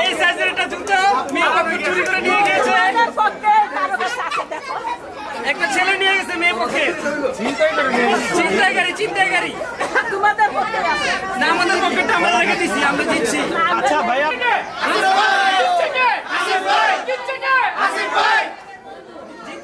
এই সাইজের একটা জুতা মেয়ে পক্ষে চুরি করে নিয়ে গিয়েছে। একটা ছেলে নিয়ে গেছে মেয়ে পক্ষে। ছিনতাইকারী। তোমাদের পক্ষে আছে না, আমাদের পক্ষেটা আমরা রেখে দিছি, আমরা দিচ্ছি। আচ্ছা